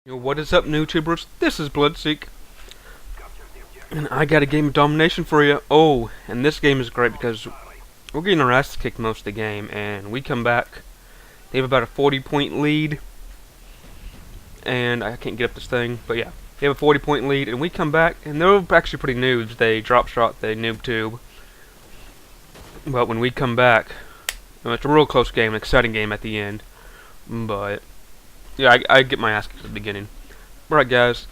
Yo, what is up, YouTubers? This is Bloodseek, and I got a game of domination for you. Oh, and this game is great because we're getting our ass kicked most of the game, and we come back. They have about a 40-point lead, and I can't get up this thing, but yeah, they have a 40-point lead, and we come back, and they're actually pretty noobs. They drop shot, they noob tube, but when we come back, it's a real close game, an exciting game at the end, but yeah, I get my ass kicked at the beginning. Alright, guys.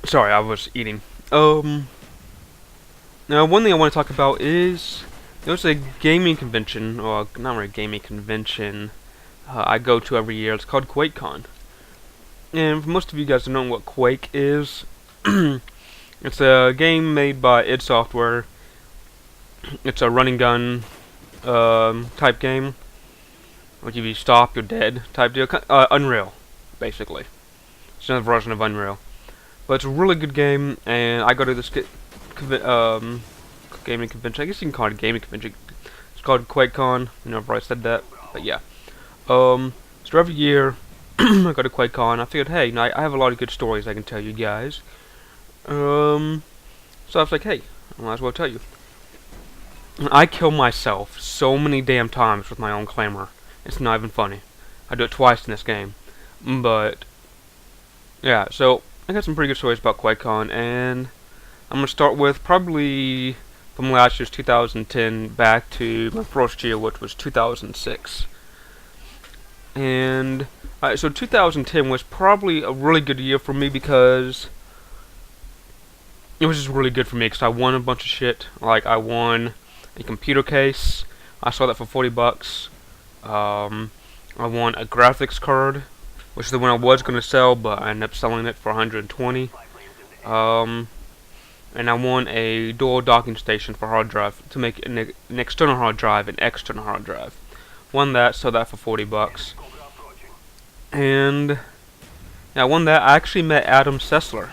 Sorry, I was eating. Now one thing I want to talk about is there's a gaming convention, or not really a gaming convention, I go to every year. It's called Quakecon. And for most of you guys who know what Quake is, it's a game made by id Software. It's a running gun type game. Like if you stop, you're dead type deal. Unreal, basically. It's another version of Unreal. But it's a really good game, and I go to this gaming convention. I guess you can call it a gaming convention. It's called Quakecon. I never probably said that, but yeah. So every year, I go to Quakecon. I figured, hey, I have a lot of good stories I can tell you guys. So I was like, hey, I might as well tell you. I kill myself so many damn times with my own claymore. It's not even funny. I do it twice in this game. But yeah, so I got some pretty good stories about Quakecon, and I'm gonna start with probably from last year's 2010 back to my first year, which was 2006. And so 2010 was probably a really good year for me because it was just really good for me because I won a bunch of shit. Like I won a computer case. I sold that for $40. I won a graphics card, which is the one I was going to sell, but I ended up selling it for $120. And I won a dual docking station for hard drive to make an external hard drive and external hard drive. Won that, sold that for $40. And yeah, I won that. I actually met Adam Sessler.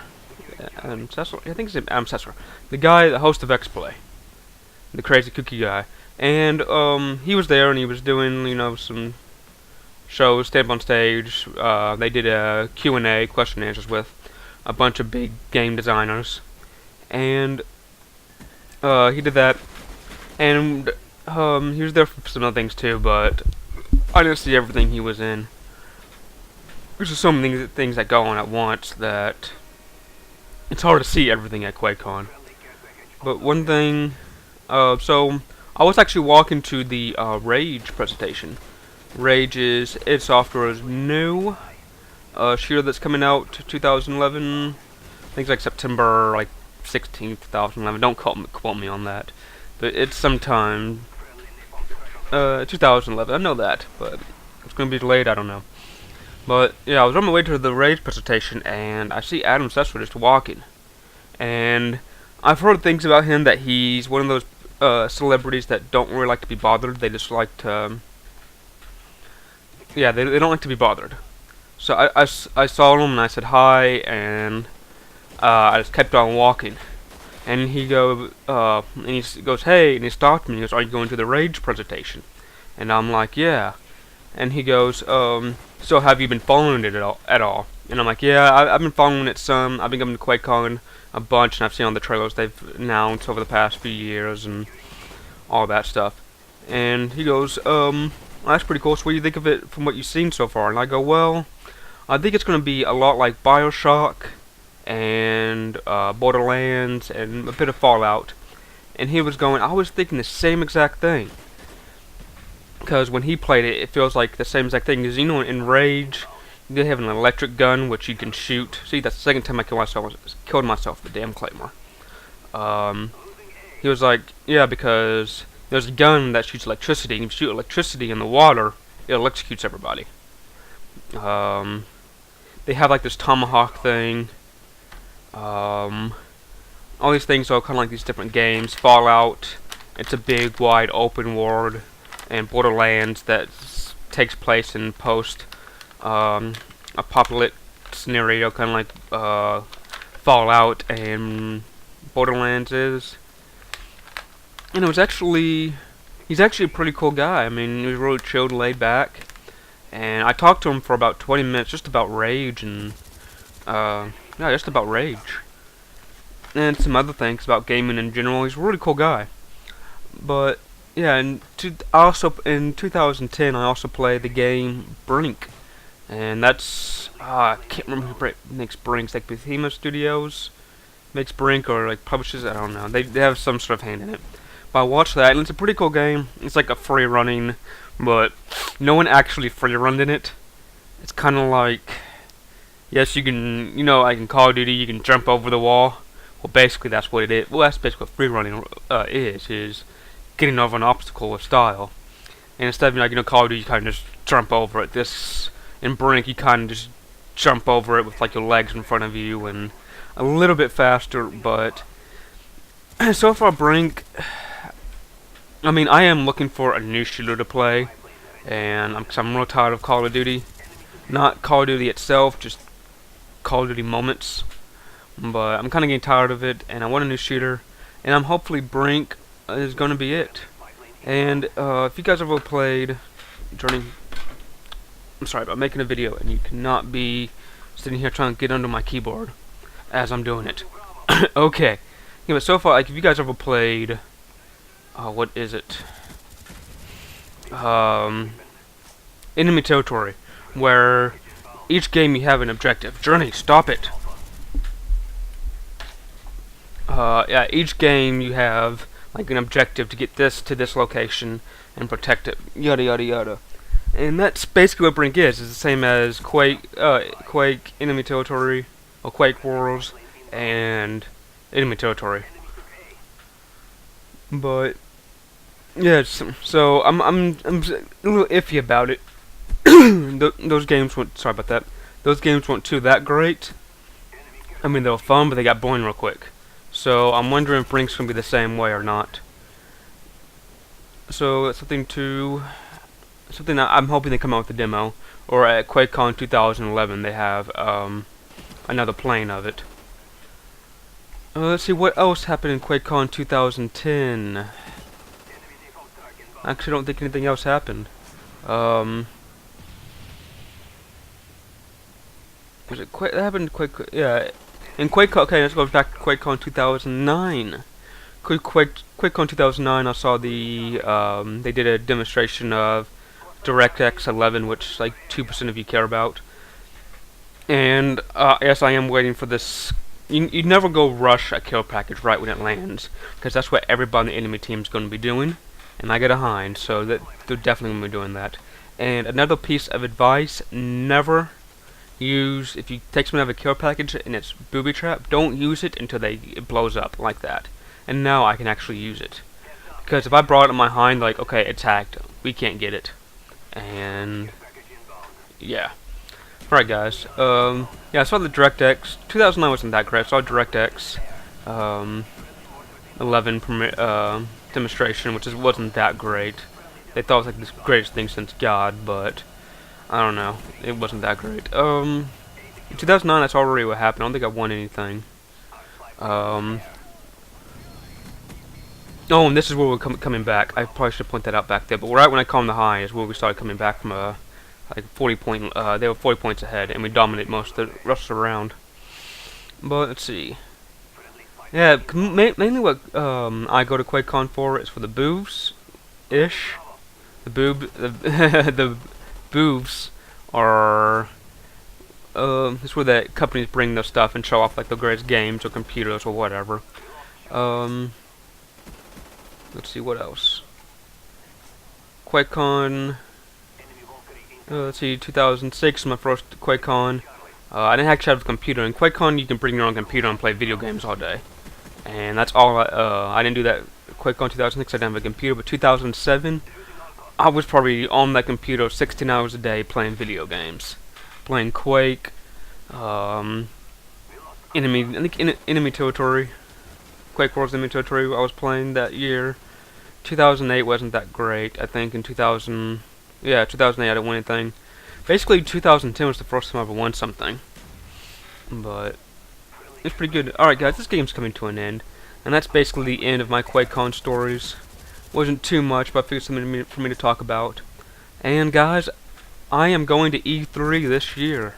Adam Sessler? I think his name Adam Sessler. The guy, the host of X-Play. The crazy cookie guy. And he was there, and he was doing, some shows, stand up on stage. They did a Q&A, question and answers, with a bunch of big game designers. And he did that. And he was there for some other things too, but I didn't see everything he was in. There's just so many things that go on at once that it's hard to see everything at QuakeCon. But one thing, so I was actually walking to the Rage presentation. Rage is id Software's new shooter that's coming out 2011. I think it's like September 16th, 2011. Don't quote me on that, but it's sometime 2011. I know that, but it's gonna be delayed. I don't know. But yeah, I was on my way to the Rage presentation, and I see Adam Sessler just walking, and I've heard things about him that he's one of those celebrities that don't really like to be bothered. They just like to, yeah, they don't like to be bothered. So I saw him and I said hi, and I just kept on walking. And he goes, hey, and he stopped me. He goes, are you going to the Rage presentation? And I'm like, yeah. And he goes, so have you been following it at all? And I'm like, yeah, I've been following it some. I've been coming to QuakeCon a bunch, and I've seen all the trailers they've announced over the past few years and all that stuff. And he goes, well, that's pretty cool. So what do you think of it from what you've seen so far? And I go, well, I think it's going to be a lot like BioShock and Borderlands and a bit of Fallout. And he was going, I was thinking the same exact thing. Because when he played it, it feels like the same exact thing. Because, in Rage, they have an electric gun which you can shoot. See, that's the second time I killed myself with the damn claymore. He was like, yeah, because there's a gun that shoots electricity, and if you shoot electricity in the water, it electrocutes everybody. They have this tomahawk thing. All these things are kind of like these different games. Fallout, it's a big, wide, open world. And Borderlands, that takes place in post-apocalyptic scenario, kind of like Fallout and Borderlands is. And he's actually a pretty cool guy. I mean, he was really chilled, laid back, and I talked to him for about 20 minutes just about Rage and yeah, just about Rage and some other things about gaming in general. He's a really cool guy. But yeah, and also in 2010 I also played the game Brink, and that's I can't remember who makes Brink. Like Bethema Studios makes Brink, or like publishes. I don't know. They have some sort of hand in it. But I watched that, and it's a pretty cool game. It's like a free running, but no one actually free runned in it. It's kind of like, yes, you can, like in Call of Duty, you can jump over the wall. Well, basically that's what it is. Well, that's basically what free running is getting over an obstacle with style. And instead of Call of Duty, you kind of just jump over it. This in Brink, you kind of just jump over it with like your legs in front of you and a little bit faster. But so far, Brink. I mean, I am looking for a new shooter to play, and I'm real tired of Call of Duty. Not Call of Duty itself, just Call of Duty moments. But I'm kind of getting tired of it, and I want a new shooter. And I'm hopefully Brink is going to be it. And if you guys ever played Journey, I'm sorry about making a video, and you cannot be sitting here trying to get under my keyboard as I'm doing it. Okay. Yeah, but so far, like, if you guys ever played, what is it? Enemy Territory, where each game you have an objective. Journey, stop it. Yeah, each game you have like an objective to get this to this location and protect it, yada yada yada. And that's basically what Brink is. It's the same as Quake, Enemy Territory, or Quake Worlds, and Enemy Territory. But yeah, so I'm a little iffy about it. Those games weren't, sorry about that. Those games weren't too that great. I mean, they were fun, but they got boring real quick. So I'm wondering if Brink's gonna be the same way or not. So that's something that I'm hoping they come out with a demo, or at Quakecon 2011 they have another plane of it. Let's see what else happened in Quakecon 2010. I actually don't think anything else happened. Was it that happened quick? Yeah. In QuakeCon, okay, let's go back to QuakeCon 2009. QuakeCon 2009, I saw they did a demonstration of DirectX 11, which like 2% of you care about. And yes, I am waiting for this. You never go rush a kill package right when it lands, because that's what everybody on the enemy team is going to be doing. And I get a hind, so that they're definitely going to be doing that. And another piece of advice: never use, if you take someone out of a kill package and it's booby trap, don't use it until it blows up like that. And now I can actually use it, because if I brought it on my hind, like, okay, it's hacked, we can't get it, and yeah. Alright guys, yeah, I saw the DirectX 2009 wasn't that great. I saw DirectX 11 demonstration, which wasn't that great. They thought it was like the greatest thing since God, but I don't know, it wasn't that great. In 2009, that's already what happened. I don't think I won anything. Oh, and this is where we're coming back. I probably should point that out back there, but right when I called the high is where we started coming back from like 40 point. They were 40 points ahead, and we dominated most of the rest of the round. But let's see. Yeah, mainly what I go to QuakeCon for is for the boobs-ish. The boobs are it's where the companies bring their stuff and show off like the greatest games or computers or whatever. Let's see what else. QuakeCon. Let's see, 2006, my first QuakeCon. I didn't actually have a computer. In QuakeCon, you can bring your own computer and play video games all day, and that's all. I didn't do that. QuakeCon 2006, I didn't have a computer, but 2007, I was probably on that computer 16 hours a day playing video games, playing Quake, I think Enemy Territory, Quake Worlds Enemy Territory. I was playing that year. 2008 wasn't that great. I think in 2008 I didn't win anything. Basically, 2010 was the first time I ever won something, but it's pretty good. Alright guys, this game's coming to an end, and that's basically the end of my QuakeCon stories. Wasn't too much, but I figured something for me to talk about. And guys, I am going to E3 this year.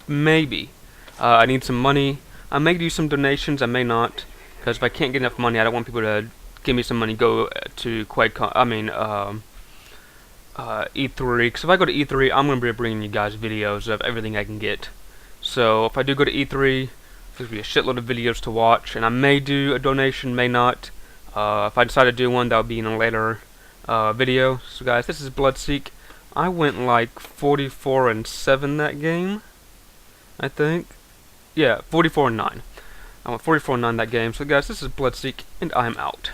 Maybe. I need some money. I may do some donations, I may not. Because if I can't get enough money, I don't want people to give me some money, go to Quakecon, E3. Because if I go to E3, I'm going to be bringing you guys videos of everything I can get. So if I do go to E3, there's going to be a shitload of videos to watch, and I may do a donation, may not. If I decide to do one, that'll be in a later video. So guys, this is Bloodseek. I went like 44-7 that game, I think. Yeah, 44-9. I went 44-9 that game. So guys, this is Bloodseek, and I'm out.